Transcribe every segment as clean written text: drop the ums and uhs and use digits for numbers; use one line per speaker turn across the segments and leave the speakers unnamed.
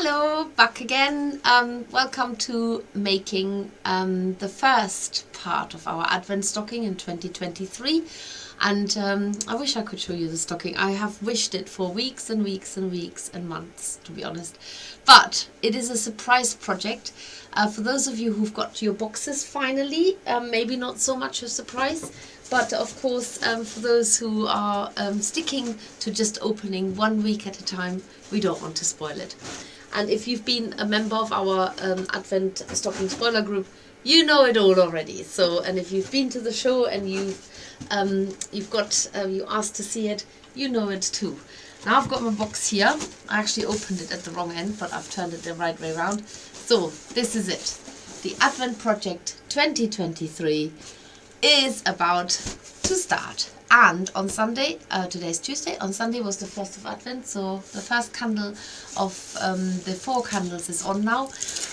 Hello, back again. Welcome to making the first part of our Advent stocking in 2023. And I wish I could show you the stocking. I have wished it for weeks and weeks and weeks and months, to be honest. But it is a surprise project. For those of you who've got your boxes finally, maybe not so much a surprise. But of course, for those who are sticking to just opening 1 week at a time, we don't want to spoil it. And if you've been a member of our Advent Stocking Spoiler group, you know it all already. So, and if you've been to the show and you asked to see it, you know it too. Now I've got my box here. I actually opened it at the wrong end, but I've turned it the right way around. So this is it. The Advent Project 2023 is about to start. And on Sunday, today's Tuesday, on Sunday was the 1st of Advent, so the first candle of the 4 candles is on now.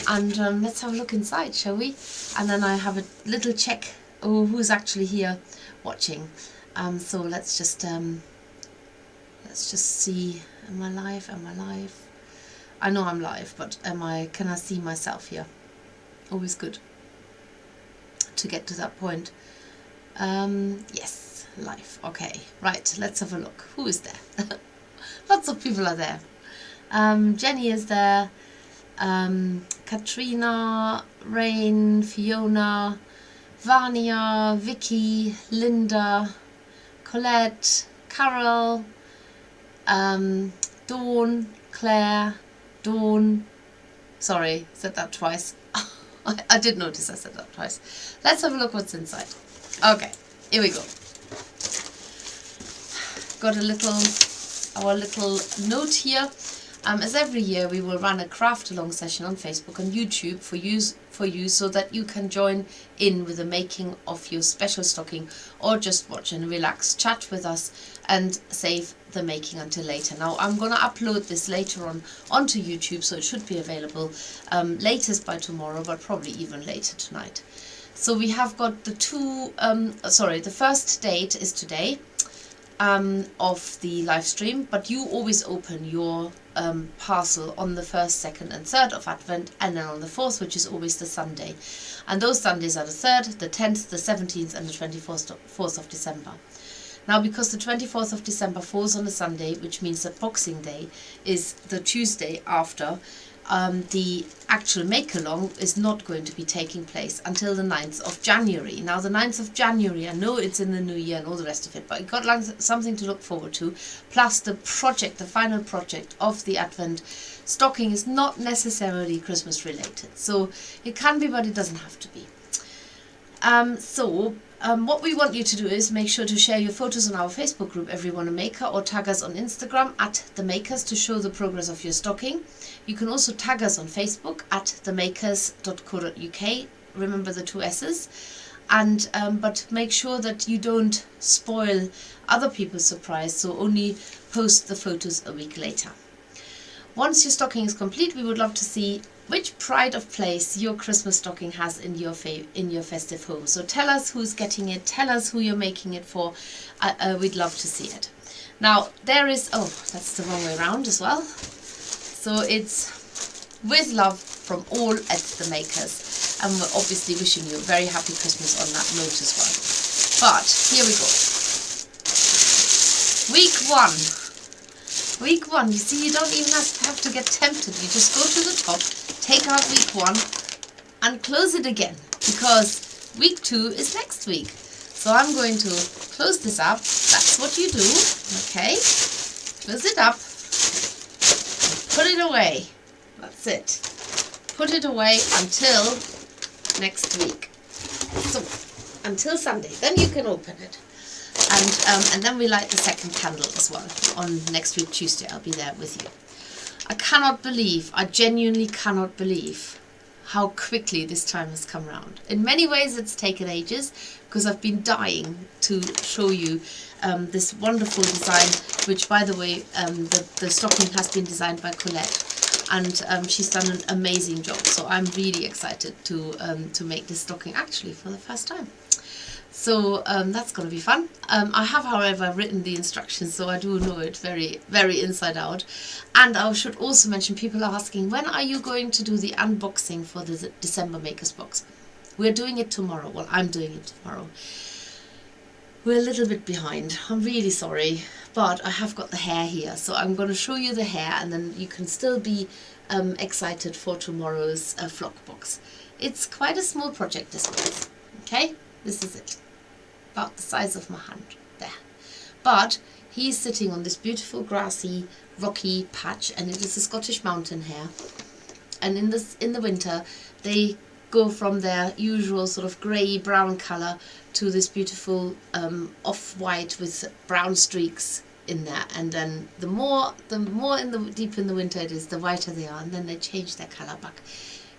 And let's have a look inside, shall we? And then I have a little check who's actually here watching. So let's just see, am I live? Am I live? I know I'm live, but can I see myself here? Always good to get to that point. Yes. Live. Okay, right, let's have a look. Who is there? Lots of people are there. Jenny is there, Katrina, Rain, Fiona, Vania, Vicky, Linda, Colette, Carol, Dawn, Claire, Dawn. Sorry, said that twice. I did notice I said that twice. Let's have a look what's inside. Okay, here we go. Got our little note here. As every year we will run a craft along session on Facebook and YouTube for you so that you can join in with the making of your special stocking, or just watch and relax, chat with us and save the making until later. Now I'm going to upload this later on onto YouTube, so it should be available latest by tomorrow, but probably even later tonight. So we have got the first date is today of the live stream, but you always open your parcel on the 1st, 2nd and 3rd of Advent, and then on the 4th, which is always the Sunday. And those Sundays are the 3rd, the 10th, the 17th and the 24th of December. Now, because the 24th of December falls on a Sunday, which means that Boxing Day is the Tuesday after, the actual make-along is not going to be taking place until the 9th of January. Now, the 9th of January, I know it's in the new year and all the rest of it, but you've got something to look forward to. Plus, the final project of the Advent stocking is not necessarily Christmas related. So, it can be, but it doesn't have to be. What we want you to do is make sure to share your photos on our Facebook group, Everyone a Maker, or tag us on Instagram at The Makers to show the progress of your stocking. You can also tag us on Facebook at themakers.co.uk. Remember the 2 S's. And but make sure that you don't spoil other people's surprise, so only post the photos a week later. Once your stocking is complete, we would love to see which pride of place your Christmas stocking has in your festive home. So tell us who's getting it, tell us who you're making it for. We'd love to see it. Now there is, oh, that's the wrong way around as well. So it's with love from all at The Makers. And we're obviously wishing you a very happy Christmas on that note as well. But here we go. Week 1. Week 1, you see, you don't even have to get tempted. You just go to the top, take out week 1 and close it again, because week 2 is next week. So I'm going to close this up. That's what you do. Okay, close it up, put it away. That's it. Put it away until next week. So until Sunday, then you can open it. And then we light the 2nd candle as well on next week Tuesday. I'll be there with you. I genuinely cannot believe how quickly this time has come round. In many ways it's taken ages, because I've been dying to show you this wonderful design, which, by the way, the stocking has been designed by Colette, and she's done an amazing job. So I'm really excited to make this stocking actually for the first time. So that's going to be fun. I have, however, written the instructions, so I do know it very, very inside out. And I should also mention, people are asking, when are you going to do the unboxing for the December Makers Box? We're doing it tomorrow. Well, I'm doing it tomorrow. We're a little bit behind. I'm really sorry, but I have got the hair here, so I'm going to show you the hair, and then you can still be excited for tomorrow's vlog box. It's quite a small project, this one. Okay, this is it. About the size of my hand, there. But he's sitting on this beautiful grassy, rocky patch, and it is a Scottish mountain hare. And in the winter, they go from their usual sort of grey brown colour to this beautiful off-white with brown streaks in there. And then the more deep in the winter it is, the whiter they are, and then they change their colour back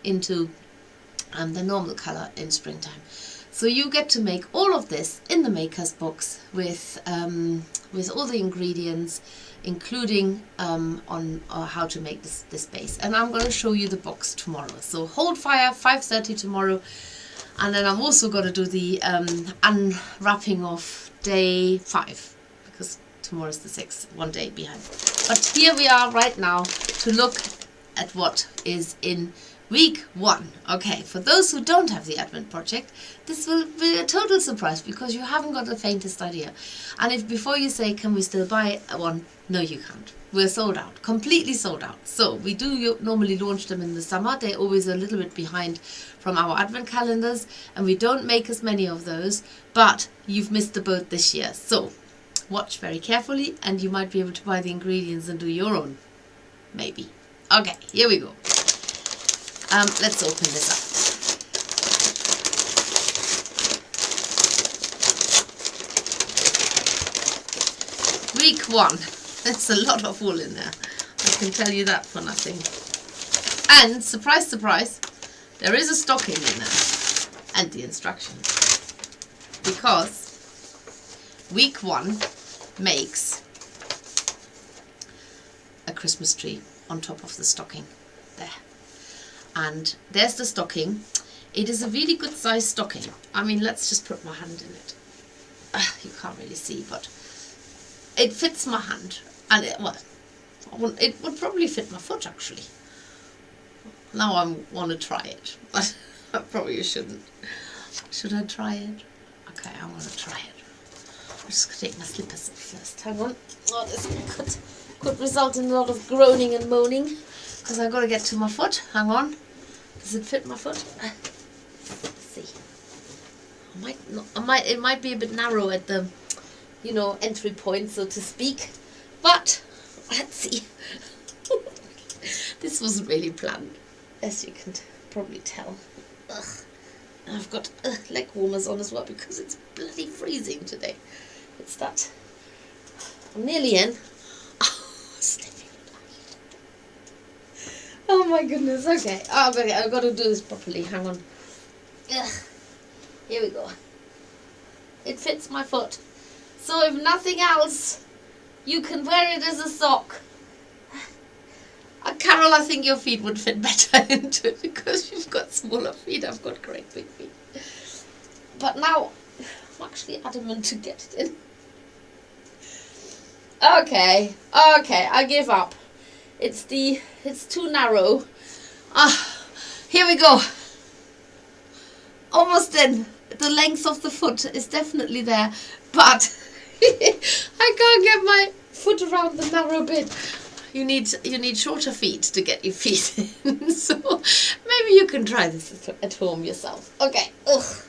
into the normal colour in springtime. So you get to make all of this in the Maker's Box with all the ingredients, including on how to make this base. And I'm going to show you the box tomorrow. So hold fire, 5:30 tomorrow. And then I'm also going to do the unwrapping of day 5, because tomorrow's the 6th, one day behind. But here we are right now to look at what is in week 1. Okay, for those who don't have the Advent project, this will be a total surprise because you haven't got the faintest idea. And if before you say, can we still buy one? No, you can't. We're sold out, completely sold out. So we do normally launch them in the summer. They're always a little bit behind from our Advent calendars, and we don't make as many of those, but you've missed the boat this year. So watch very carefully, and you might be able to buy the ingredients and do your own, maybe. Okay, here we go. Let's open this up. Week 1. There's a lot of wool in there. I can tell you that for nothing. And, surprise, surprise, there is a stocking in there. And the instructions. Because week 1 makes a Christmas tree on top of the stocking. There. And there's the stocking. It is a really good size stocking. I mean, let's just put my hand in it. You can't really see, but it fits my hand. And it would probably fit my foot, actually. Now I want to try it, but I probably shouldn't. Should I try it? Okay, I want to try it. I'm just going to take my slippers off first. Hang on. Oh, this could result in a lot of groaning and moaning, because I've got to get to my foot. Hang on. Does it fit my foot? Let's see. It might be a bit narrow at the, entry point, so to speak. But let's see. This wasn't really planned, as you can probably tell. Ugh. And I've got leg warmers on as well because it's bloody freezing today. It's that. I'm nearly in. Oh, Steffi. Oh my goodness, okay. Oh, okay, I've got to do this properly. Hang on. Ugh. Here we go. It fits my foot. So if nothing else, you can wear it as a sock. Carol, I think your feet would fit better into it because you've got smaller feet. I've got great big feet. But now, I'm actually adamant to get it in. Okay, I give up. It's too narrow. Here we go. Almost in. The length of the foot is definitely there, but I can't get my foot around the narrow bit. You need shorter feet to get your feet in. So maybe you can try this at home yourself. Okay. Ugh.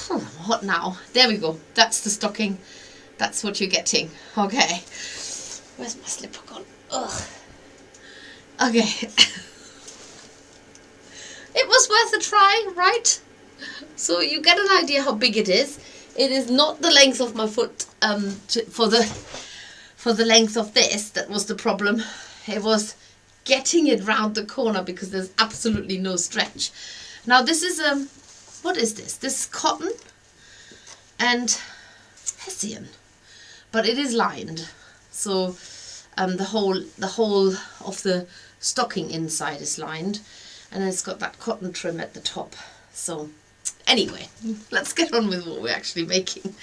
I'm hot now. There we go. That's the stocking. That's what you're getting. Okay. Where's my slipper gone? Ugh. Okay. It was worth a try, right? So you get an idea how big it is. It is not the length of my foot for the length of this that was the problem. It was getting it round the corner because there's absolutely no stretch. Now this is what is this? This is cotton and hessian, but it is lined. So the whole of the stocking inside is lined, and it's got that cotton trim at the top. So Anyway, let's get on with what we're actually making.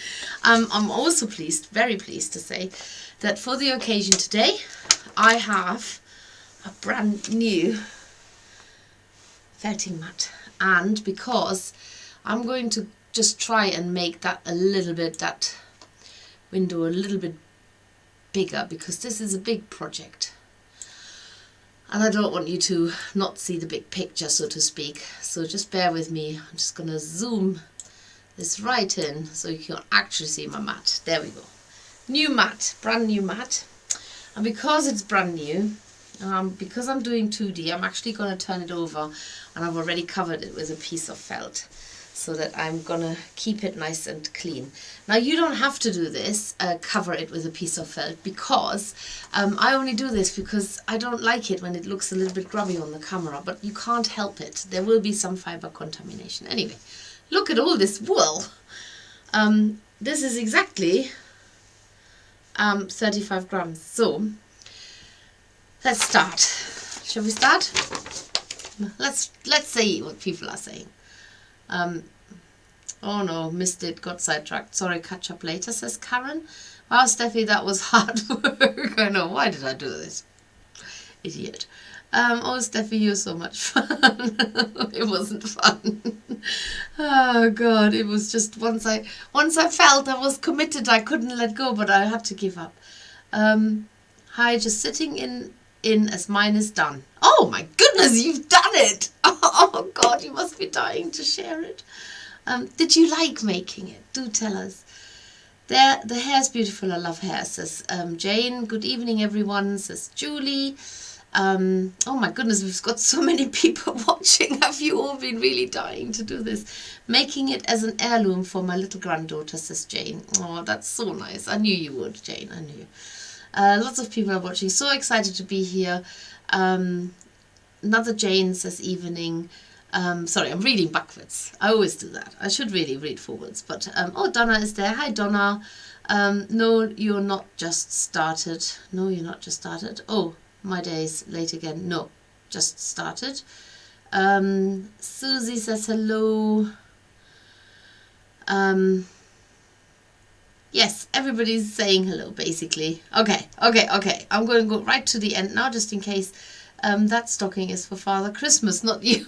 I'm also pleased, very pleased to say that for the occasion today, I have a brand new felting mat. And because I'm going to just try and make that a little bit, that window a little bit bigger, because this is a big project. And I don't want you to not see the big picture, so to speak. So just bear with me. I'm just going to zoom this right in so you can actually see my mat. There we go. New mat, brand new mat. And because it's brand new, because I'm doing 2D, I'm actually going to turn it over, and I've already covered it with a piece of felt so that I'm going to keep it nice and clean. Now you don't have to do this, cover it with a piece of felt, because I only do this because I don't like it when it looks a little bit grubby on the camera, but you can't help it. There will be some fiber contamination. Anyway, look at all this wool. This is exactly 35 grams. So let's start. Shall we start? Let's see what people are saying. Oh no, missed it, got sidetracked. Sorry, catch up later, says Karen. Wow, Steffi, that was hard work. I know, why did I do this? Idiot. Oh, Steffi, you're so much fun. It wasn't fun. Oh God, it was just once I felt I was committed, I couldn't let go, but I had to give up. Hi, just sitting in as mine is done. Oh my goodness, you've done it! Oh God, you must be dying to share it. Did you like making it? Do tell us. There, the hair's beautiful. I love hair, says Jane. Good evening, everyone, says Julie. Oh my goodness, we've got so many people watching. Have you all been really dying to do this? Making it as an heirloom for my little granddaughter, says Jane. Oh, that's so nice. I knew you would, Jane. I knew. Lots of people are watching. So excited to be here. Another Jane says evening. Sorry, I'm reading backwards. I always do that. I should really read forwards. But oh, Donna is there. Hi, Donna. No, you're not just started. No, you're not just started. Oh, my day's late again. No, just started. Susie says hello. Yes, everybody's saying hello, basically. Okay. I'm going to go right to the end now, just in case. That stocking is for Father Christmas, not you.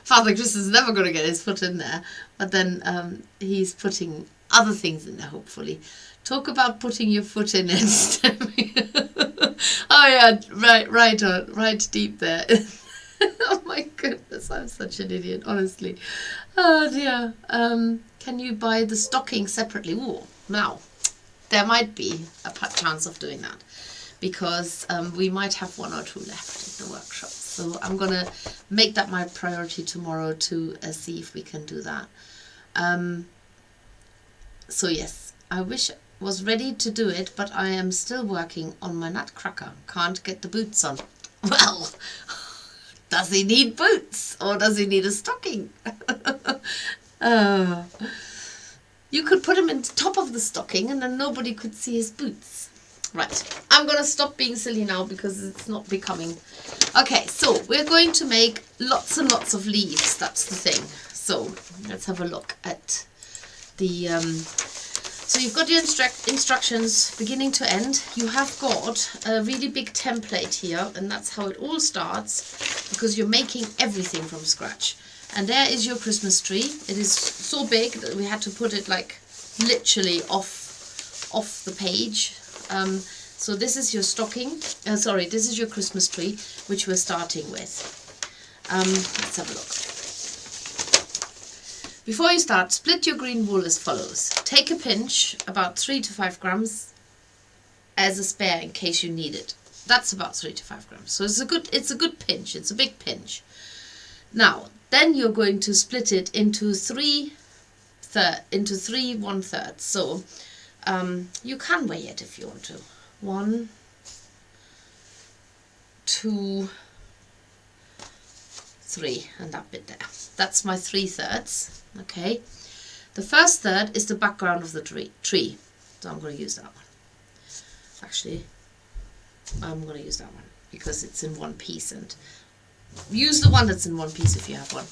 Father Christmas is never going to get his foot in there, but then he's putting other things in there, hopefully. Talk about putting your foot in it. Oh yeah, right deep there. Oh my goodness, I'm such an idiot, honestly. Oh dear. Can you buy the stocking separately? Ooh, now, there might be a chance of doing that, because we might have one or two left in the workshop. So I'm going to make that my priority tomorrow to see if we can do that. So yes, I wish I was ready to do it, but I am still working on my nutcracker. Can't get the boots on. Well, does he need boots or does he need a stocking? You could put him in the top of the stocking and then nobody could see his boots. Right, I'm going to stop being silly now because it's not becoming. Okay, so we're going to make lots and lots of leaves. That's the thing. So let's have a look at the... So you've got your instructions beginning to end. You have got a really big template here, and that's how it all starts, because you're making everything from scratch. And there is your Christmas tree. It is so big that we had to put it like literally off the page. So this is your stocking, this is your Christmas tree, which we're starting with. Let's have a look. Before you start, split your green wool as follows. Take a pinch, about 3 to 5 grams, as a spare in case you need it. That's about 3 to 5 grams. So it's a good pinch, it's a big pinch. Now, then you're going to split it into 3 1/3. So you can weigh it if you want to. 1, 2, 3, and that bit there. That's my 3/3. Okay. The first third is the background of the tree. So I'm going to use that one. Actually, I'm going to use that one because it's in one piece, and use the one that's in one piece if you have one.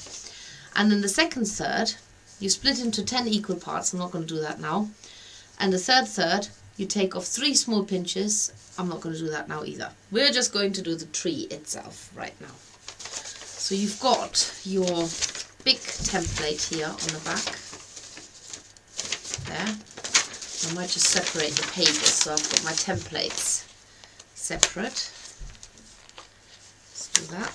And then the second third, you split into 10 equal parts. I'm not going to do that now. And the third, you take off 3 small pinches. I'm not going to do that now either. We're just going to do the tree itself right now. So you've got your big template here on the back. There. I might just separate the pages, so I've got my templates separate. Let's do that.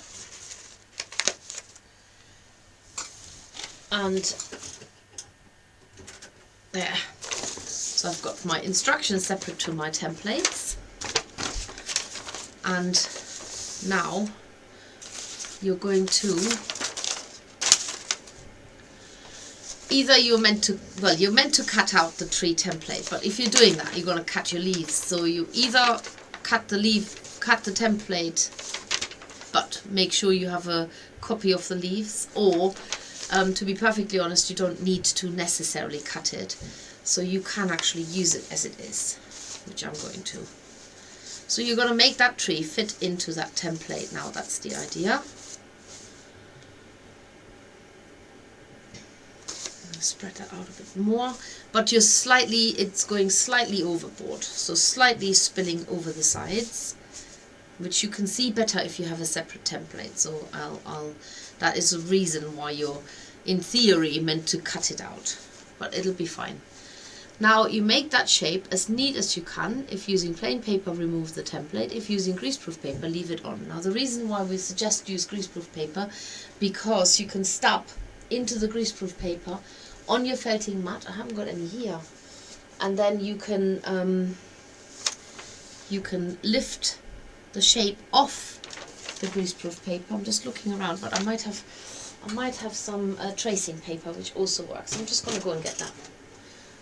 And there. So I've got my instructions separate to my templates. And now you're going to either you're meant to cut out the tree template, but if you're doing that, you're going to cut your leaves. So you either cut the template, but make sure you have a copy of the leaves, or to be perfectly honest, you don't need to necessarily cut it. So you can actually use it as it is, which I'm going to. So you're going to make that tree fit into that template now. That's the idea. Spread that out a bit more, but it's going slightly overboard, so slightly spilling over the sides, which you can see better if you have a separate template. So that is the reason why you're in theory meant to cut it out, but it'll be fine. Now you make that shape as neat as you can. If using plain paper, remove the template. If using greaseproof paper, leave it on. Now the reason why we suggest use greaseproof paper, because you can stab into the greaseproof paper on your felting mat. I haven't got any here. And then you can lift the shape off the greaseproof paper. I'm just looking around, but I might have some tracing paper, which also works. I'm just going to go and get that.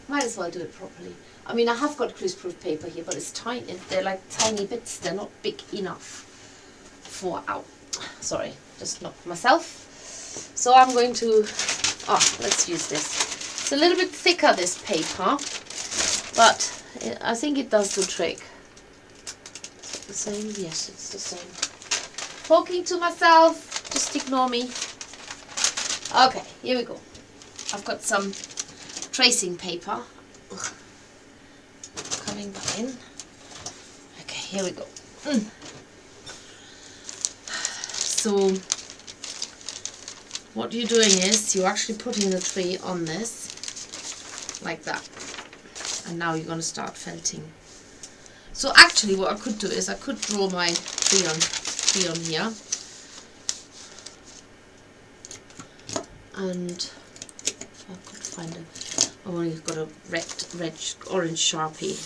Might as well do it properly. I mean, I have got greaseproof paper here, but it's tiny. They're like tiny bits. They're not big enough for. Ow, sorry, just knocked myself. So I'm going to. Let's use this. It's a little bit thicker, this paper, but I think it does the trick. Is it the same? Yes, it's the same. Talking to myself, just ignore me. Okay, here we go. I've got some tracing paper. Coming back in. Okay, here we go. So what you're doing is you're actually putting the tree on this like that, and now you're going to start felting. So actually what I could do is I could draw my tree on here, and if I could find I've only got a red orange Sharpie.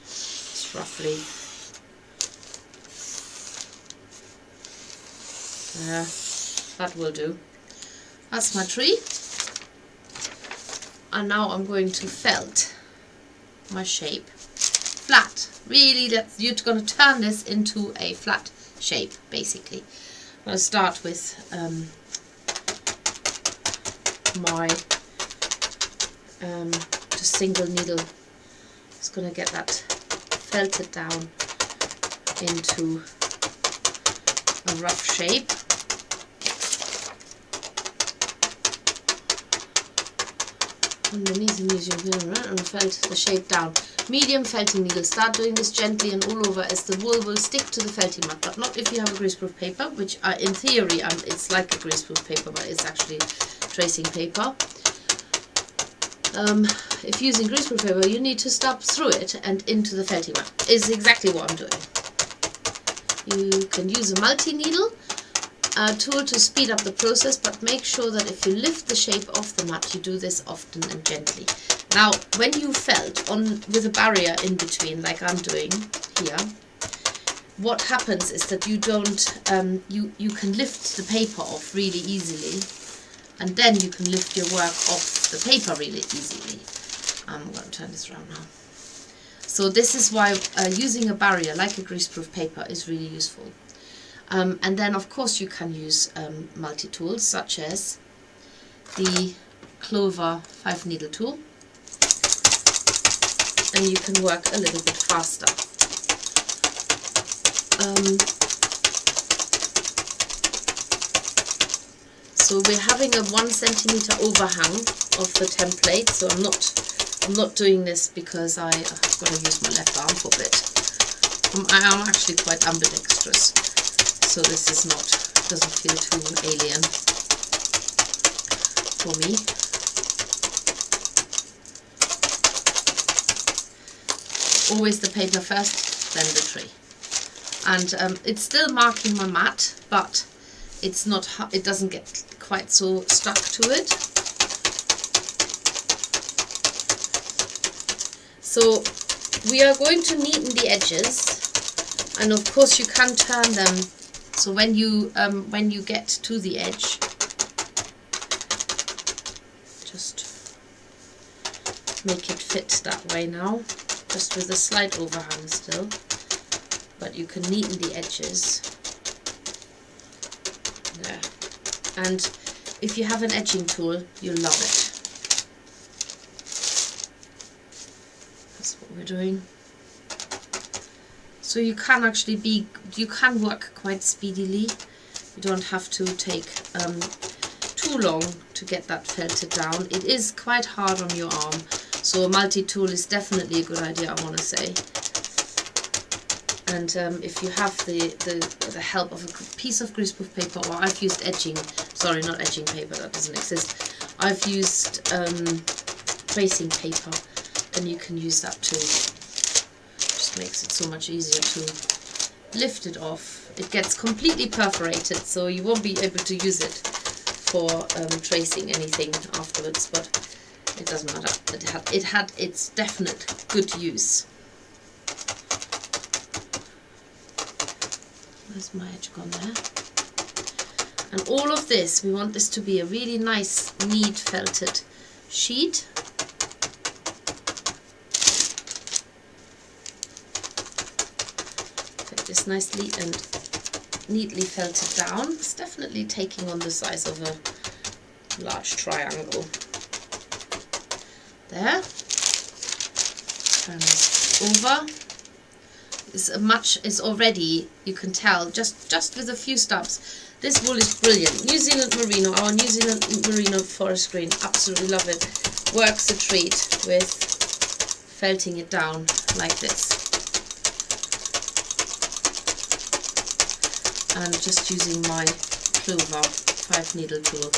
It's roughly that will do. That's my tree. And now I'm going to felt my shape flat. Really, you're going to turn this into a flat shape, basically. I'm going to start with my just single needle. Just going to get that felted down into a rough shape. Underneath the medium and felt the shape down. Medium felting needle. Start doing this gently and all over, as the wool will stick to the felting mat, but not if you have a greaseproof paper, which in theory it's like a greaseproof paper, but it's actually tracing paper. If using greaseproof paper, you need to stab through it and into the felting mat. Is exactly what I'm doing. You can use a multi-needle tool to speed up the process, but make sure that if you lift the shape off the mat, you do this often and gently. Now, when you felt with a barrier in between, like I'm doing here, what happens is that you don't, you can lift the paper off really easily, and then you can lift your work off the paper really easily. I'm going to turn this around now. So this is why using a barrier like a greaseproof paper is really useful. And then of course you can use multi-tools such as the Clover 5-needle tool. Then you can work a little bit faster. So So we're having a 1 centimeter overhang of the template. So I'm not doing this because I've got to use my left arm for a bit. I am actually quite ambidextrous, so this is not, doesn't feel too alien for me. Always the paper first, then the tree. And it's still marking my mat, but it's not, it doesn't get quite so stuck to it. So we are going to neaten the edges, and of course you can turn them. So when you get to the edge, just make it fit that way now, just with a slight overhang still. But you can neaten the edges there. And if you have an edging tool, you'll love it. That's what we're doing. So you can actually you can work quite speedily. You don't have to take too long to get that felted down. It is quite hard on your arm, so a multi-tool is definitely a good idea, I want to say. And if you have the help of a piece of greaseproof paper, or I've used not edging paper, that doesn't exist. I've used tracing paper, then you can use that too. Just makes it so much easier to lift it off. It gets completely perforated, so you won't be able to use it for tracing anything afterwards, but it doesn't matter. It had its definite good use. Where's my edge gone there? And all of this, we want this to be a really nice, neat felted sheet. Get this nicely and neatly felted down. It's definitely taking on the size of a large triangle. There. Turn this over. Is already, you can tell, just with a few stabs. This wool is brilliant. New Zealand Merino, our New Zealand Merino forest green, absolutely love it. Works a treat with felting it down like this. And just using my Clover 5 needle tool.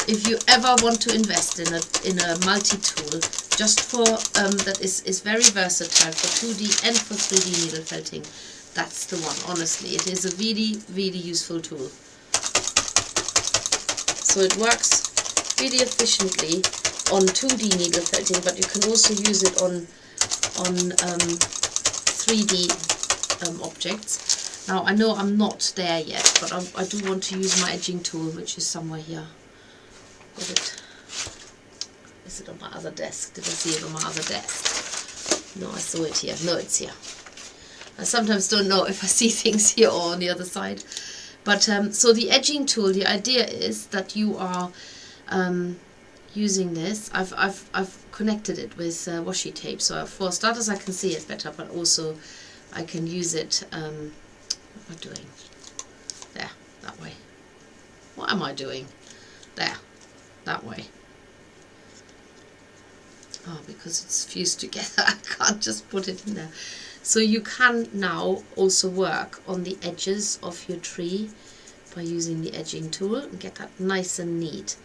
If you ever want to invest in a multi-tool, just for that is very versatile for 2D and for 3D needle felting, that's the one. Honestly, it is a really, really useful tool. So it works really efficiently on 2D needle felting, but you can also use it on 3D objects. Now I know I'm not there yet, but I do want to use my edging tool, which is somewhere here. Is it on my other desk? Did I see it on my other desk? No, I saw it here. No, it's here. I sometimes don't know if I see things here or on the other side. But so the edging tool, the idea is that you are using this. I've connected it with washi tape, so for starters I can see it better, but also I can use it. What am I doing? There, that way. What am I doing? There, that way. Oh, because it's fused together, I can't just put it in there. So you can now also work on the edges of your tree by using the edging tool and get that nice and neat.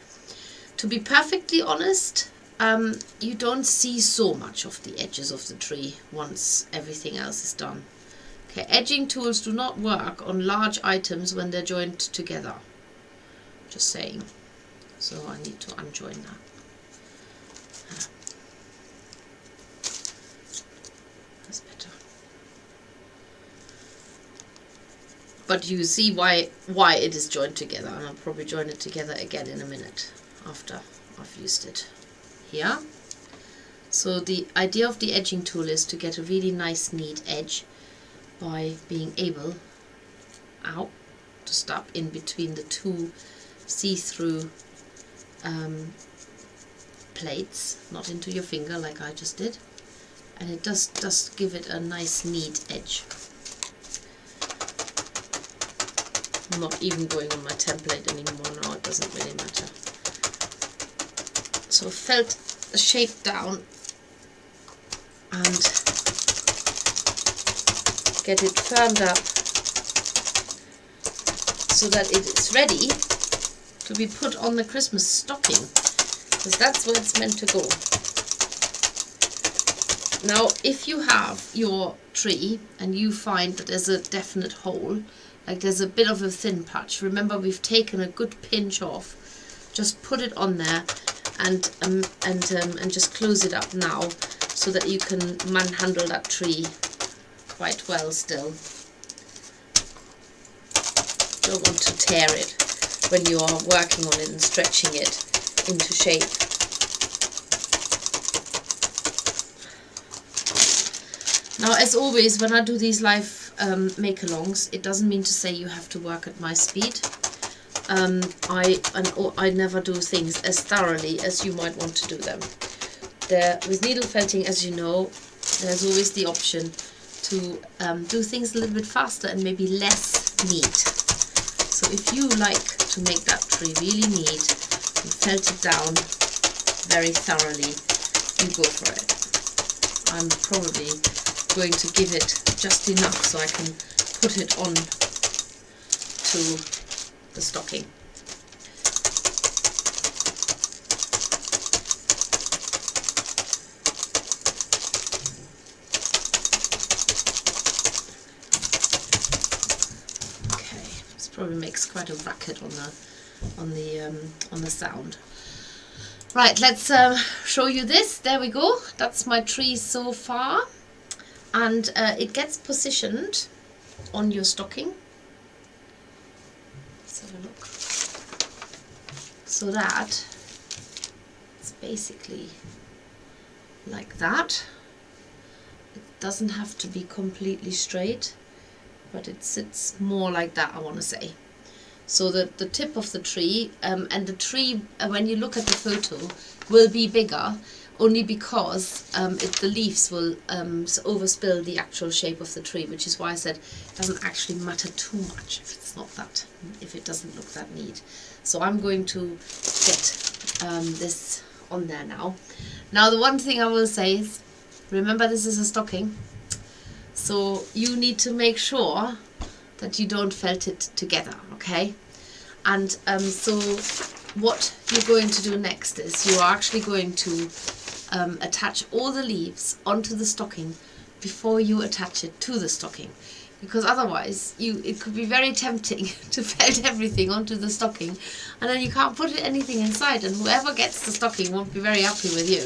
To be perfectly honest, you don't see so much of the edges of the tree once everything else is done. Okay, edging tools do not work on large items when they're joined together. Just saying. So I need to unjoin that. That's better. But you see why it is joined together, and I'll probably join it together again in a minute after I've used it here. So the idea of the edging tool is to get a really nice neat edge by being able to stop in between the two see-through plates, not into your finger like I just did, and it does give it a nice neat edge. I'm not even going on my template anymore now, doesn't really matter. So felt the shape down and get it firmed up so that it is ready to be put on the Christmas stocking, because that's where it's meant to go. Now, if you have your tree and you find that there's a definite hole, like there's a bit of a thin patch, remember we've taken a good pinch off. Just put it on there and just close it up now, so that you can manhandle that tree quite well still. Don't want to tear it when you are working on it and stretching it into shape. Now, as always, when I do these live make-alongs, it doesn't mean to say you have to work at my speed. I never do things as thoroughly as you might want to do them. With needle felting, as you know, there's always the option to do things a little bit faster and maybe less neat. So if you like to make that tree really neat and felt it down very thoroughly, you go for it. I'm probably going to give it just enough so I can put it on to the stocking. Probably makes quite a racket on the sound. Right, let's show you this. There we go. That's my tree so far, and it gets positioned on your stocking. Let's have a look. So that it's basically like that. It doesn't have to be completely straight, but it sits more like that, I want to say. So that the tip of the tree, and the tree, when you look at the photo, will be bigger, only because the leaves will overspill the actual shape of the tree, which is why I said it doesn't actually matter too much if it doesn't look that neat. So I'm going to get this on there now. Now, the one thing I will say is, remember this is a stocking. So you need to make sure that you don't felt it together, okay? And so what you're going to do next is you are actually going to attach all the leaves onto the stocking before you attach it to the stocking. Because otherwise it could be very tempting to felt everything onto the stocking, and then you can't put anything inside, and whoever gets the stocking won't be very happy with you.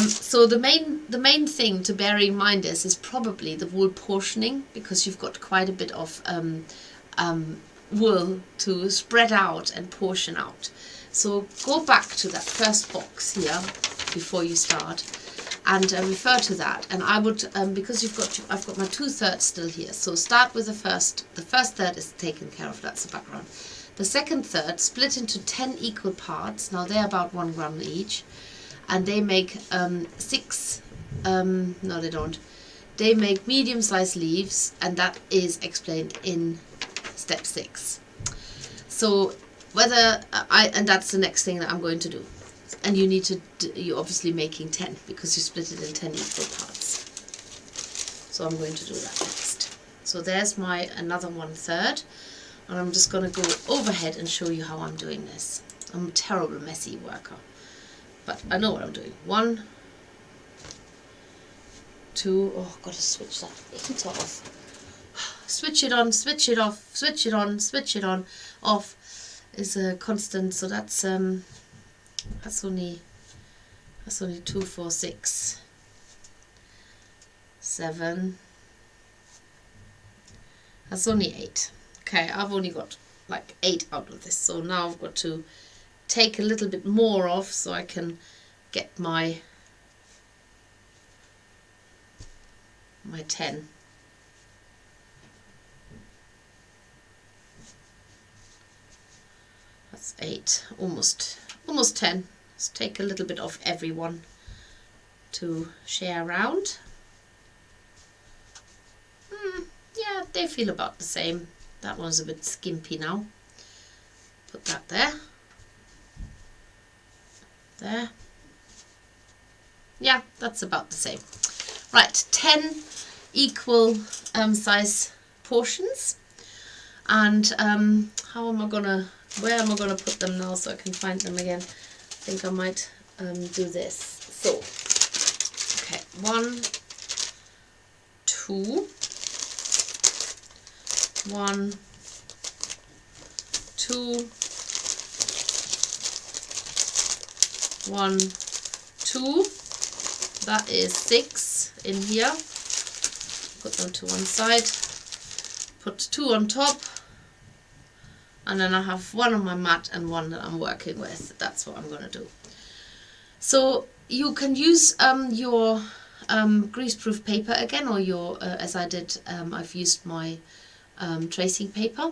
So the main thing to bear in mind is probably the wool portioning, because you've got quite a bit of wool to spread out and portion out. So go back to that first box here before you start and refer to that. And I would, because I've got my 2/3 still here. So start with the first. The first third is taken care of. That's the background. The second third split into 10 equal parts. Now they're about 1 gram each. And they make 6, no they don't, they make medium-sized leaves, and that is explained in step 6. So and that's the next thing that I'm going to do. And you need to, you're obviously making 10, because you split it in 10 equal parts. So I'm going to do that next. So there's my another 1/3, and I'm just going to go overhead and show you how I'm doing this. I'm a terrible messy worker, but I know what I'm doing. 1, 2, oh, I've got to switch that heater off. Switch it on, switch it off, switch it on, switch it on, off is a constant. So that's only 2, 4, 6, 7. That's only 8. Okay, I've only got like 8 out of this. So now I've got to take a little bit more off so I can get my 10. That's 8, almost 10. Let's take a little bit off everyone to share around. Yeah, they feel about the same. That one's a bit skimpy now, put that there. There. Yeah, that's about the same. Right, 10 equal size portions. And how am I gonna, where am I gonna put them now so I can find them again? I think I might do this. So, okay, 1, 2, 1, 2, 1, 2. That is 6 in here. Put them to one side. Put 2 on top. And then I have 1 on my mat and 1 that I'm working with. That's what I'm going to do. So you can use your greaseproof paper again, or your, as I did, I've used my tracing paper.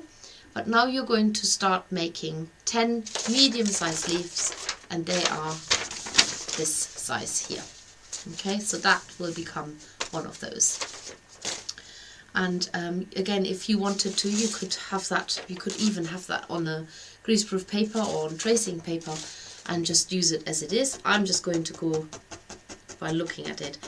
But now you're going to start making 10 medium-sized leaves, and they are this size here. Okay, so that will become one of those. And again, if you wanted to, you could have that, you could even have that on a greaseproof paper or on tracing paper and just use it as it is. I'm just going to go by looking at it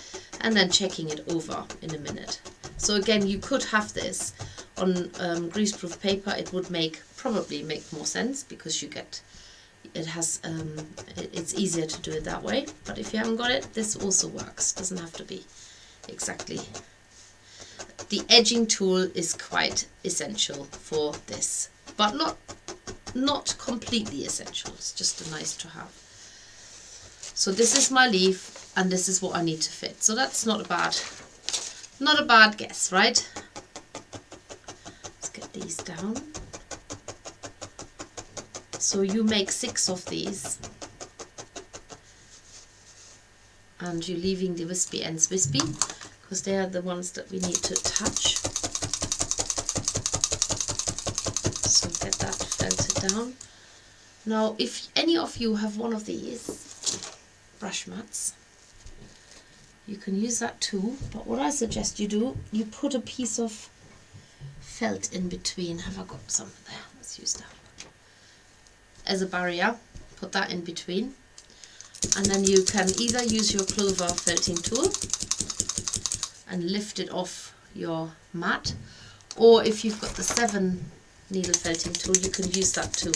and then checking it over in a minute. So again, you could have this on greaseproof paper. It would probably make more sense, because you get, it has, it's easier to do it that way. But if you haven't got it, this also works. Doesn't have to be exactly. The edging tool is quite essential for this, but not completely essential. It's just a nice to have. So this is my leaf, and this is what I need to fit. So that's not a bad guess, right? Let's get these down. So you make 6 of these, and you're leaving the wispy ends wispy, because they are the ones that we need to attach. So get that felted down. Now, if any of you have one of these brush mats, you can use that too. But what I suggest you do, you put a piece of felt in between. Have I got some there? Let's use that as a barrier. Put that in between. And then you can either use your clover felting tool and lift it off your mat, or if you've got the 7 needle felting tool, you can use that too.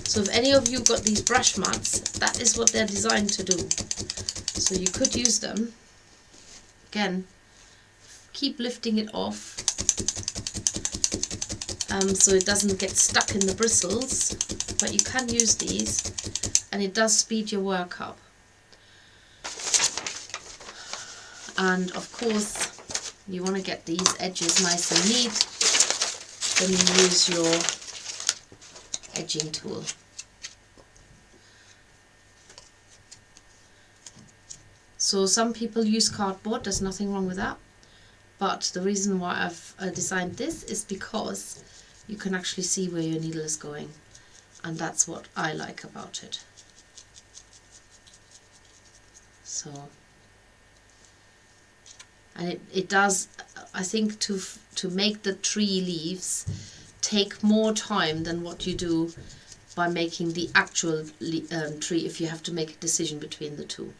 So if any of you got these brush mats, that is what they're designed to do. So you could use them. Again, keep lifting it off so it doesn't get stuck in the bristles, but you can use these, and it does speed your work up. And of course, you want to get these edges nice and neat, then you use your edging tool. So some people use cardboard, there's nothing wrong with that, but the reason why I've designed this is because you can actually see where your needle is going, and that's what I like about it. So, and it does, I think, to make the tree leaves take more time than what you do by making the actual tree, if you have to make a decision between the two.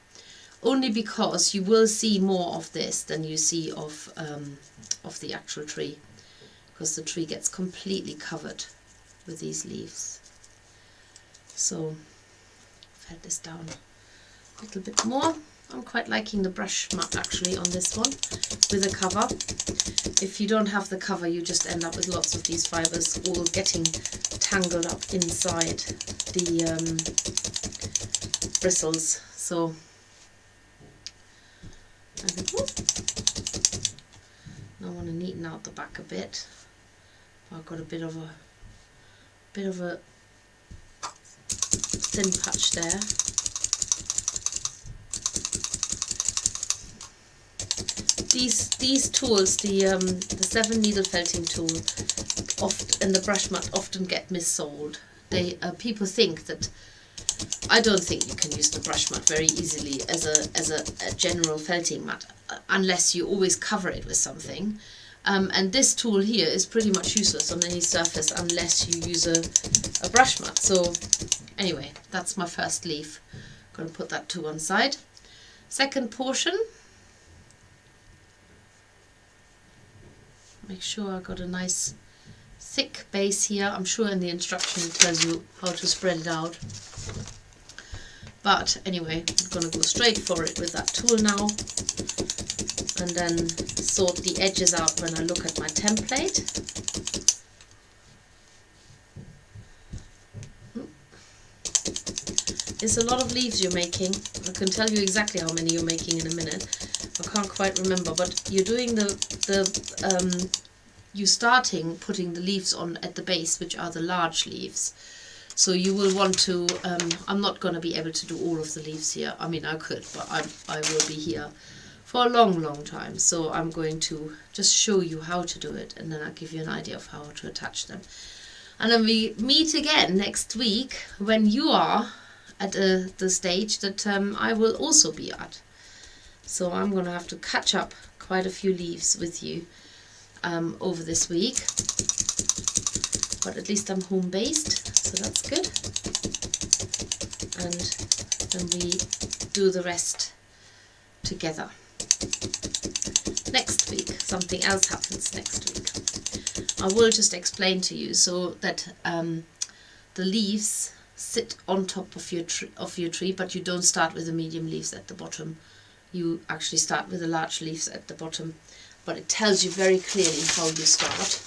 Only because you will see more of this than you see of the actual tree, because the tree gets completely covered with these leaves. So I've had this down a little bit more. I'm quite liking the brush mat actually on this one with a cover. If you don't have the cover, you just end up with lots of these fibres all getting tangled up inside the bristles. So I want to neaten out the back a bit. I've got a bit of a thin patch there. These tools, the 7 needle felting tool and the brush mat often get missold. People think that, I don't think you can use the brush mat very easily as a general felting mat, unless you always cover it with something. And this tool here is pretty much useless on any surface unless you use a brush mat. So anyway, that's my first leaf. I'm going to put that to one side. Second portion. Make sure I got a nice thick base here. I'm sure in the instruction it tells you how to spread it out. But anyway, I'm going to go straight for it with that tool now. And then sort the edges out when I look at my template. It's a lot of leaves you're making. I can tell you exactly how many you're making in a minute. I can't quite remember, but you're doing you're starting putting the leaves on at the base, which are the large leaves. So you will want to, I'm not going to be able to do all of the leaves here. I mean, I could, but I will be here for a long time. So I'm going to just show you how to do it, and then I'll give you an idea of how to attach them. And then we meet again next week when you are at the stage that I will also be at. So I'm going to have to catch up quite a few leaves with you over this week. But at least I'm home based, so that's good. And then we do the rest together. Next week, something else happens next week. I will just explain to you so that the leaves sit on top of your tree, but you don't start with the medium leaves at the bottom. You actually start with the large leaves at the bottom, but it tells you very clearly how you start.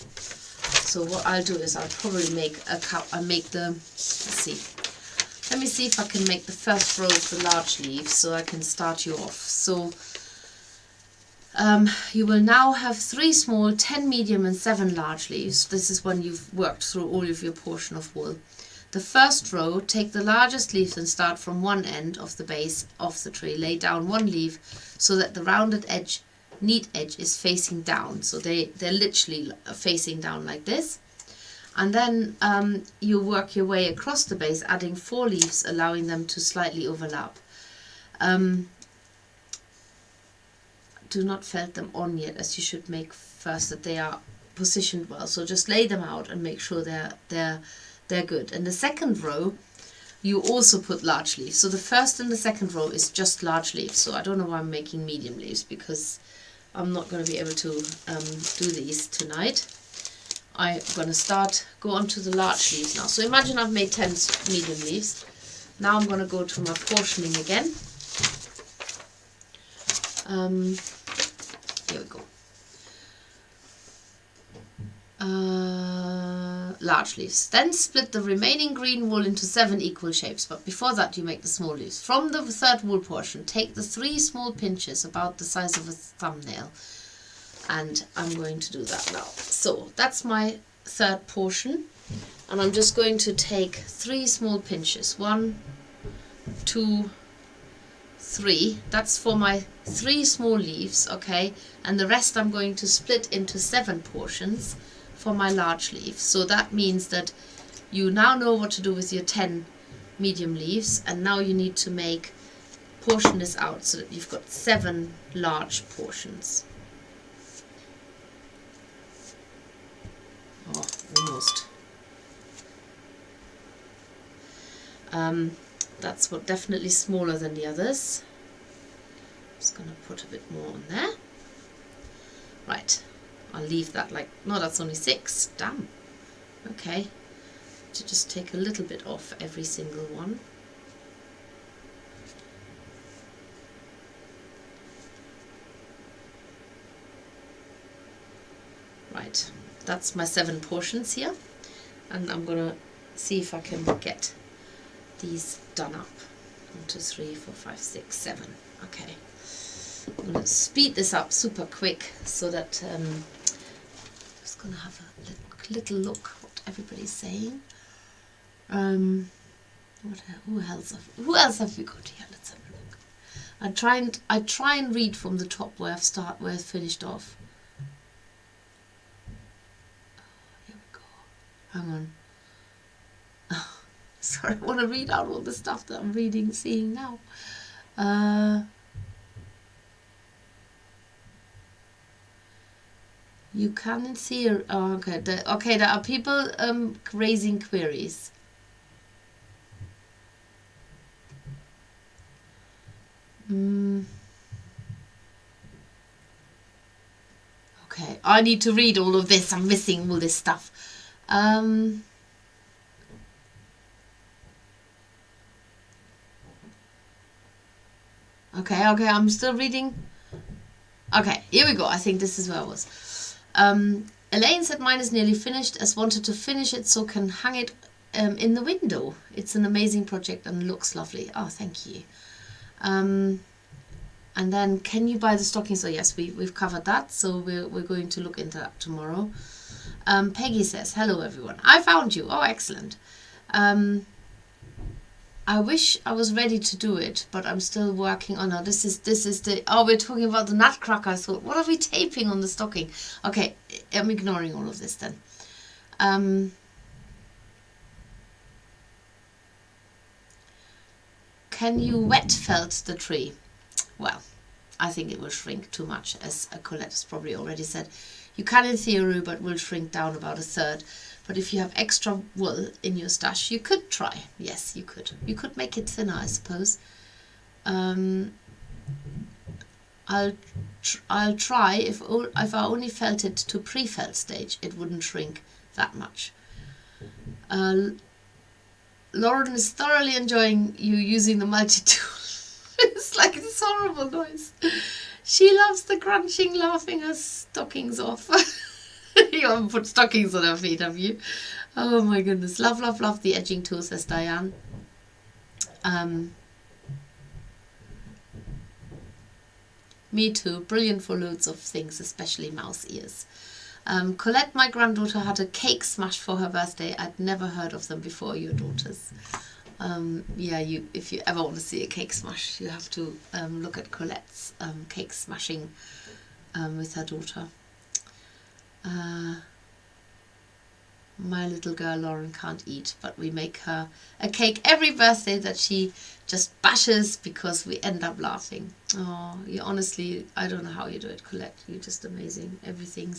So what I'll do is I'll probably make let me see if I can make the first row of the large leaves so I can start you off. So you will now have 3 small, 10 medium and 7 large leaves. This is when you've worked through all of your portion of wool. The first row, take the largest leaves and start from one end of the base of the tree. Lay down 1 leaf so that the rounded edge, neat edge, is facing down. So they're literally facing down like this. And then you work your way across the base, adding 4 leaves, allowing them to slightly overlap. Do not felt them on yet, as you should make first that they are positioned well. So just lay them out and make sure they're good. And the second row, you also put large leaves. So the first and the second row is just large leaves. So I don't know why I'm making medium leaves, because I'm not going to be able to do these tonight. I'm going to go on to the large leaves now. So imagine I've made 10 medium leaves. Now I'm going to go to my portioning again. Here we go. Large leaves. Then split the remaining green wool into 7 equal shapes, but before that you make the small leaves. From the third wool portion, take the 3 small pinches about the size of a thumbnail, and I'm going to do that now. So that's my third portion, and I'm just going to take 3 small pinches. 1, 2, 3. That's for my 3 small leaves, okay, and the rest I'm going to split into 7 portions for my large leaves. So that means that you now know what to do with your 10 medium leaves, and now you need to portion this out so that you've got 7 large portions. Oh, almost. That's definitely smaller than the others. I'm just going to put a bit more on there. Right. I'll leave that no, that's only 6. Damn. Okay. To just take a little bit off every single one. Right. That's my 7 portions here. And I'm going to see if I can get these done up. 1, 2, 3, 4, 5, 6, 7. Okay. I'm going to speed this up super quick so that I'm just going to have a little look what everybody's saying. Who else have we got here? Let's have a look. I try and read from the top where I've finished off. Here we go. Hang on. Oh, sorry, I want to read out all the stuff that I'm seeing now. You can't see. Oh, okay. Okay, there are people raising queries. Okay, I need to read all of this. I'm missing all this stuff. Okay, I'm still reading. Okay, here we go. I think this is where I was. Elaine said mine is nearly finished, as wanted to finish it so can hang it in the window. It's an amazing project and looks lovely. Oh, thank you. And then, can you buy the stockings? So yes, we've covered that. So we're going to look into that tomorrow. Peggy says, hello everyone. I found you. Oh, excellent. I wish I was ready to do it, but I'm still working on it. This is the, oh, we're talking about the nutcracker. So what are we taping on the stocking? Okay, I'm ignoring all of this then. Can you wet felt the tree? Well, I think it will shrink too much, as Colette has probably already said. You can in theory, but will shrink down about a third. But if you have extra wool in your stash, you could try. Yes, you could. You could make it thinner, I suppose. I'll try. If I only felt it to pre-felt stage, it wouldn't shrink that much. Lauren is thoroughly enjoying you using the multi-tool. It's like this horrible noise. She loves the crunching, laughing her stockings off. You haven't put stockings on her feet, have you? Oh my goodness. Love, love, love the edging tool, says Diane. Me too. Brilliant for loads of things, especially mouse ears. Colette, my granddaughter, had a cake smash for her birthday. I'd never heard of them before, your daughters. Yeah, if you ever want to see a cake smash, you have to look at Colette's cake smashing with her daughter. My little girl Lauren can't eat, but we make her a cake every birthday that she just bashes because we end up laughing. Oh, you honestly, I don't know how you do it, Colette. You're just amazing. Everything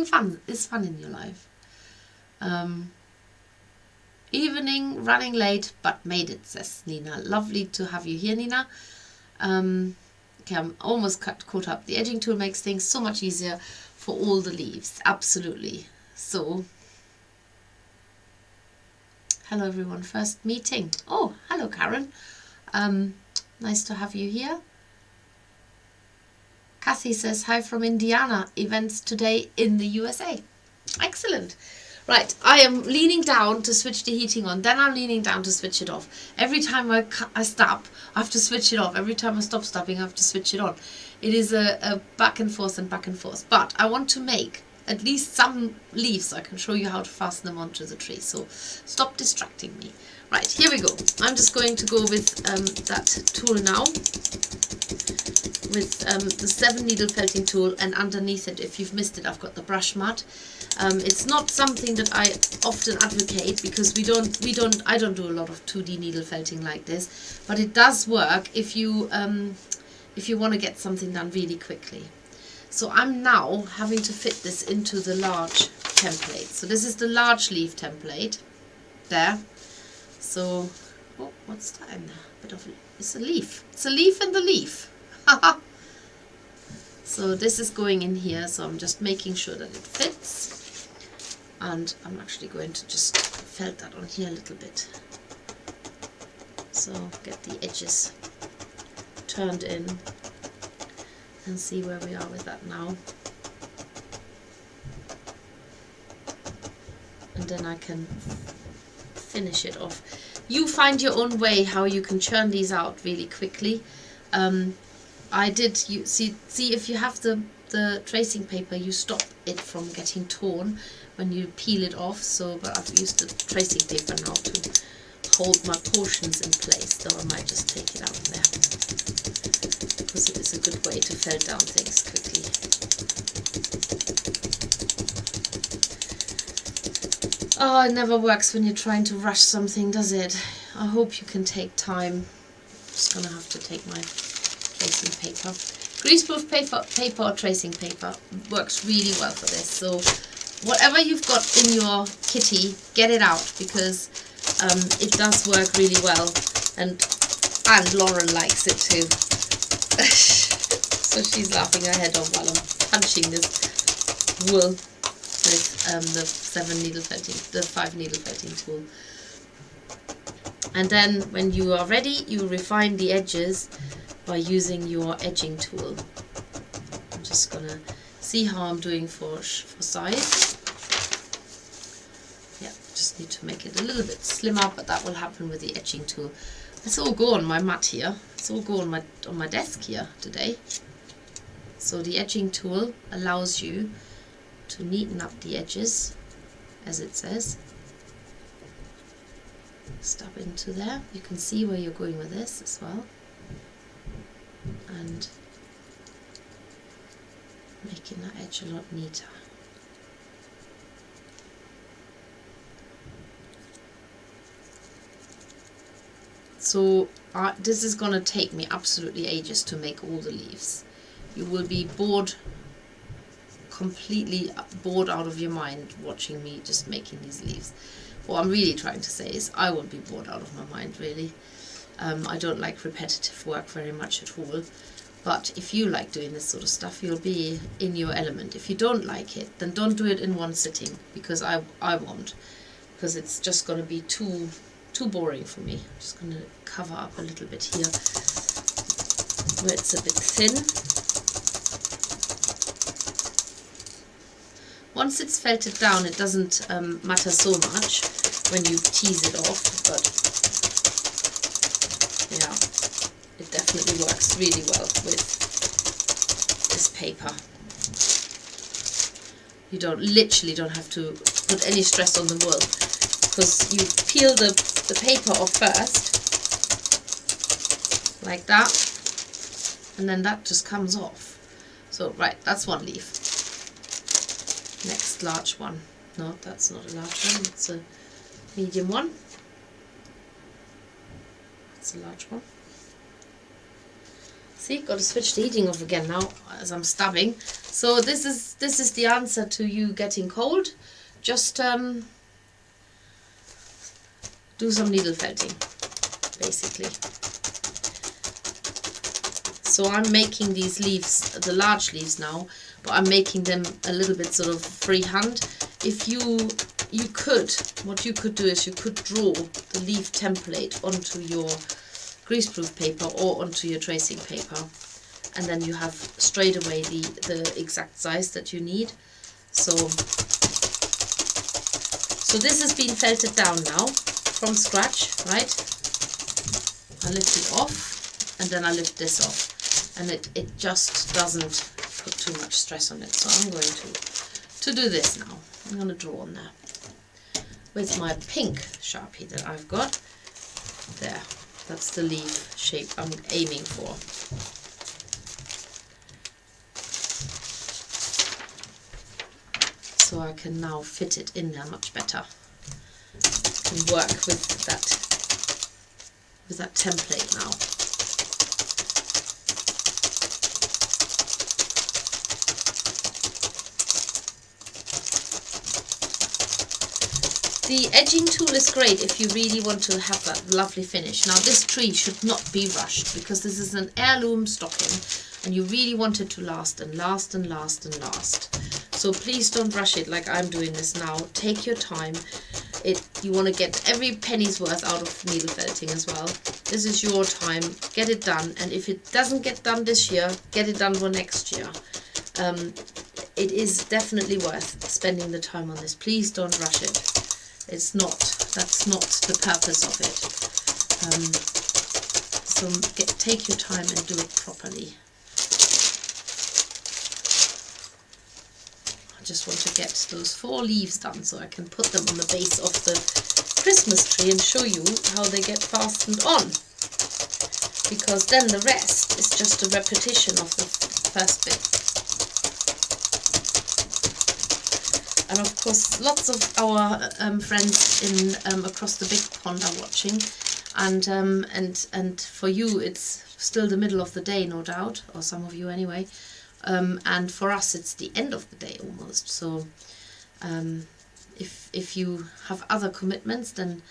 fun is fun in your life. Evening, running late, but made it, says Nina. Lovely to have you here, Nina. Okay, I'm almost caught up. The edging tool makes things so much easier for all the leaves. Absolutely. So, hello everyone. First meeting. Oh, hello Karen. Nice to have you here. Kathy says, hi from Indiana. Events today in the USA. Excellent. Right, I am leaning down to switch the heating on, then I'm leaning down to switch it off. Every time I stop, I have to switch it off. Every time I stop stopping, I have to switch it on. It is a back and forth and back and forth. But I want to make at least some leaves so I can show you how to fasten them onto the tree. So stop distracting me. Right, here we go. I'm just going to go with that tool now. With the 7 needle felting tool, and underneath it, if you've missed it, I've got the brush mat. It's not something that I often advocate because I don't do a lot of 2D needle felting like this, but it does work if you want to get something done really quickly. So I'm now having to fit this into the large template. So this is the large leaf template there. So, oh, what's that in there? It's a leaf. It's a leaf in the leaf. So this is going in here, so I'm just making sure that it fits, and I'm actually going to just felt that on here a little bit, so get the edges turned in and see where we are with that now, and then I can finish it off. You find your own way how you can churn these out really quickly. You see if you have the tracing paper, you stop it from getting torn when you peel it off. So, but I've used the tracing paper now to hold my portions in place, though I might just take it out there because it is a good way to felt down things quickly. Oh, it never works when you're trying to rush something, does it? I hope you can take time. I'm just gonna have to take my tracing paper. Greaseproof paper or tracing paper works really well for this. So whatever you've got in your kitty, get it out, because it does work really well, and Lauren likes it too. So she's laughing her head off while I'm punching this wool with the 5 needle felting tool. And then when you are ready, you refine the edges by using your edging tool. I'm just gonna see how I'm doing for size. Yeah, just need to make it a little bit slimmer, but that will happen with the edging tool. It's all go on my mat here. It's all go on my desk here today. So the edging tool allows you to neaten up the edges, as it says. Stab into there. You can see where you're going with this as well. And making that edge a lot neater. So this is going to take me absolutely ages to make all the leaves. You will be completely bored out of your mind watching me just making these leaves. What I'm really trying to say is I won't be bored out of my mind, really. I don't like repetitive work very much at all. But if you like doing this sort of stuff, you'll be in your element. If you don't like it, then don't do it in one sitting, because I won't. Because it's just going to be too boring for me. I'm just going to cover up a little bit here where it's a bit thin. Once it's felted down, it doesn't matter so much when you tease it off, but yeah, it definitely works really well with this paper. You literally don't have to put any stress on the wool, because you peel the paper off first, like that, and then that just comes off. So right, that's one leaf. Next large one. No, that's not a large one, it's a medium one. That's a large one. See, got to switch the heating off again now as I'm stabbing. So this is the answer to you getting cold. Just do some needle felting, basically. So I'm making these leaves, the large leaves now, but I'm making them a little bit sort of freehand. If you could, what you could do is you could draw the leaf template onto your greaseproof paper or onto your tracing paper, and then you have straight away the exact size that you need. So this has been felted down now from scratch, right? I lift it off, and then I lift this off, and it just doesn't put too much stress on it. So I'm going to do this now. I'm going to draw on there with my pink Sharpie that I've got there. That's the leaf shape I'm aiming for. So I can now fit it in there much better and work with that template now. The edging tool is great if you really want to have that lovely finish. Now this tree should not be rushed, because this is an heirloom stocking and you really want it to last and last and last and last. So please don't rush it like I'm doing this now. Take your time. You want to get every penny's worth out of needle felting as well. This is your time. Get it done, and if it doesn't get done this year, get it done for next year. It is definitely worth spending the time on this. Please don't rush it. It's not, that's not the purpose of it. So take your time and do it properly. I just want to get those 4 leaves done so I can put them on the base of the Christmas tree and show you how they get fastened on. Because then the rest is just a repetition of the first bit. And of course, lots of our friends in across the big pond are watching, and for you it's still the middle of the day, no doubt, or some of you anyway. And for us, it's the end of the day almost. So if you have other commitments, then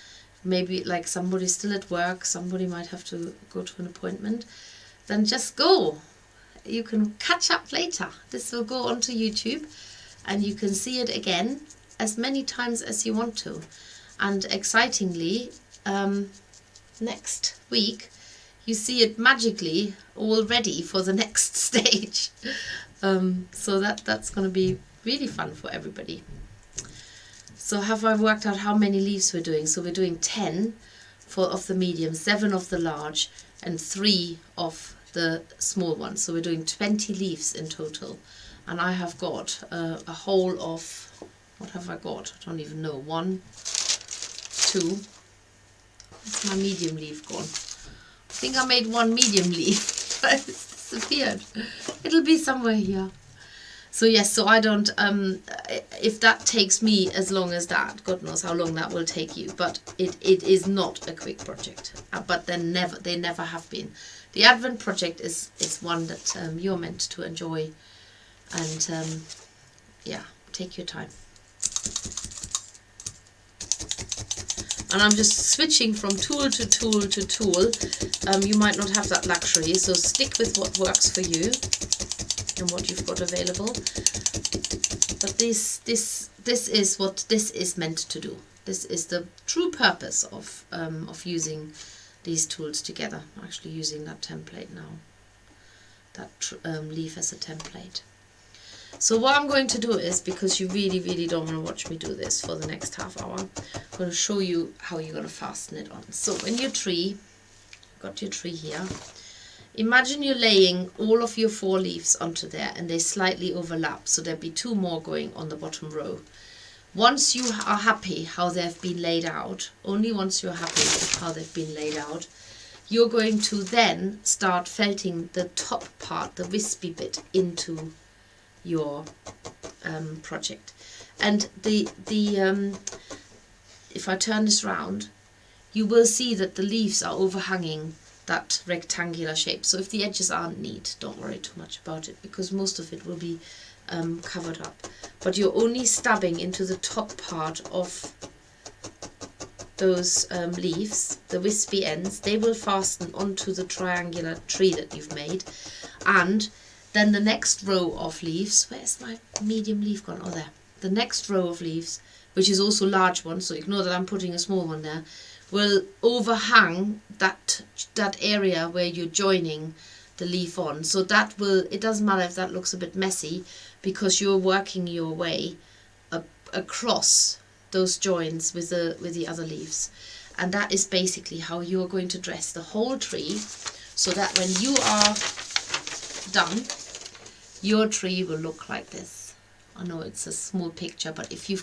maybe like somebody's still at work, somebody might have to go to an appointment, then just go. You can catch up later. This will go onto YouTube and you can see it again as many times as you want to. And excitingly, next week you see it magically all ready for the next stage. So that's going to be really fun for everybody. So have I worked out how many leaves we're doing? So we're doing 10 of the medium, 7 of the large, and 3 of the small ones. So we're doing 20 leaves in total. And I have got a whole of, what have I got? I don't even know. 1, 2. Where's my medium leaf gone? I think I made 1 medium leaf, but it's disappeared. It'll be somewhere here. So yes, so I don't, if that takes me as long as that, God knows how long that will take you, but it is not a quick project, but they never have been. The Advent project is one that you're meant to enjoy, and yeah, take your time. And I'm just switching from tool to tool to tool. You might not have that luxury, so stick with what works for you and what you've got available. But this is what this is meant to do. This is the true purpose of using these tools together. I'm actually using that template now, that leaf as a template. So what I'm going to do is, because you really don't want to watch me do this for the next half hour, I'm going to show you how you're going to fasten it on. So in your tree, got your tree here, imagine you're laying all of your 4 leaves onto there and they slightly overlap, so there'll be 2 more going on the bottom row. Once you are happy how they've been laid out, only once you're happy with how they've been laid out, you're going to then start felting the top part, the wispy bit, into your project. And if I turn this round, you will see that the leaves are overhanging that rectangular shape. So if the edges aren't neat, don't worry too much about it, because most of it will be covered up. But you're only stabbing into the top part of those leaves, the wispy ends. They will fasten onto the triangular tree that you've made. And then the next row of leaves, where's my medium leaf gone? Oh, there. The next row of leaves, which is also a large one, so ignore that I'm putting a small one there, will overhang that area where you're joining the leaf on. So that will, it doesn't matter if that looks a bit messy, because you're working your way across those joins with the other leaves. And that is basically how you're going to dress the whole tree, so that when you are done, your tree will look like this. I know it's a small picture, but if you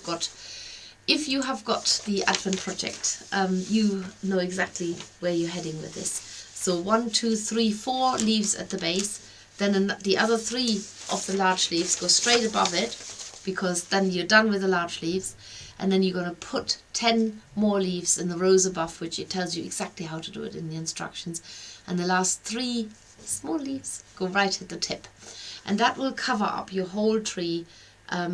have got the Advent project, you know exactly where you're heading with this. So 1, 2, 3, 4 leaves at the base, then the other 3 of the large leaves go straight above it, because then you're done with the large leaves, and then you're going to put 10 more leaves in the rows above, which it tells you exactly how to do it in the instructions, and the last 3 small leaves go right at the tip. And that will cover up your whole tree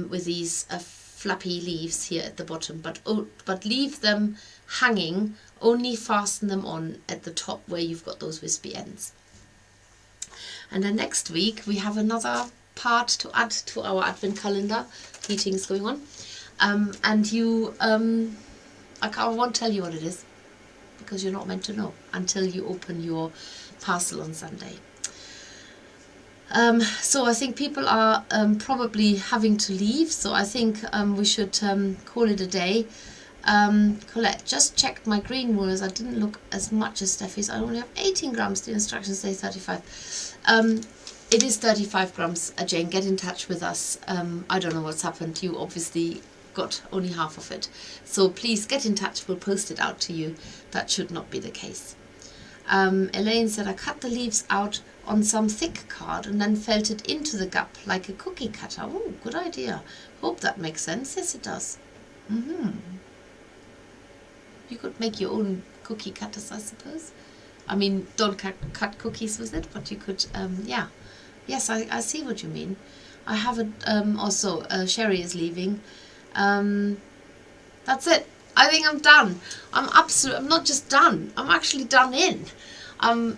with these flappy leaves here at the bottom, but leave them hanging, only fasten them on at the top where you've got those wispy ends. And then next week we have another part to add to our Advent calendar. Heating's going on. And you, I won't tell you what it is, because you're not meant to know until you open your parcel on Sunday. So I think people are probably having to leave, so I think we should call it a day. Colette, just checked my green rulers. I didn't look as much as Steffi's. I only have 18 grams. The instructions say 35. It is 35 grams. Jane, get in touch with us. I don't know what's happened. You obviously got only half of it. So please get in touch. We'll post it out to you. That should not be the case. Elaine said, I cut the leaves out on some thick card and then felt it into the gap like a cookie cutter. Oh, good idea. Hope that makes sense. Yes, it does. You could make your own cookie cutters, I suppose. I mean, don't cut cookies with it, but you could, yeah. Yes, I see what you mean. I have it, also, Sherry is leaving. That's it. I think I'm done. I'm not just done, I'm actually done in.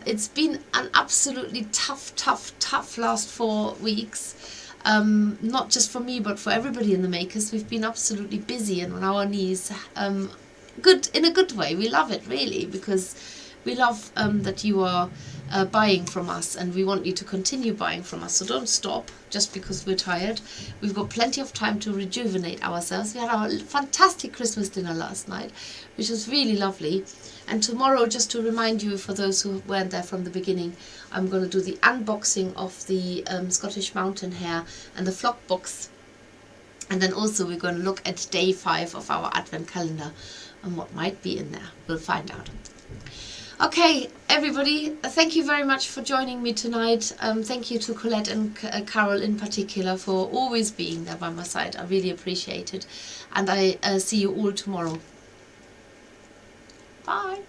It's been an absolutely tough last 4 weeks. Not just for me, but for everybody in the makers. We've been absolutely busy and on our knees. Good, in a good way. We love it, really, because we love that you are buying from us, and we want you to continue buying from us. So don't stop just because we're tired. We've got plenty of time to rejuvenate ourselves. We had our fantastic Christmas dinner last night, which was really lovely. And tomorrow, just to remind you, for those who weren't there from the beginning, I'm going to do the unboxing of the Scottish Mountain Hare and the flock box. And then also we're going to look at day 5 of our Advent calendar and what might be in there. We'll find out. Okay, everybody, thank you very much for joining me tonight. Thank you to Colette and Carol in particular for always being there by my side. I really appreciate it. And I see you all tomorrow. Bye.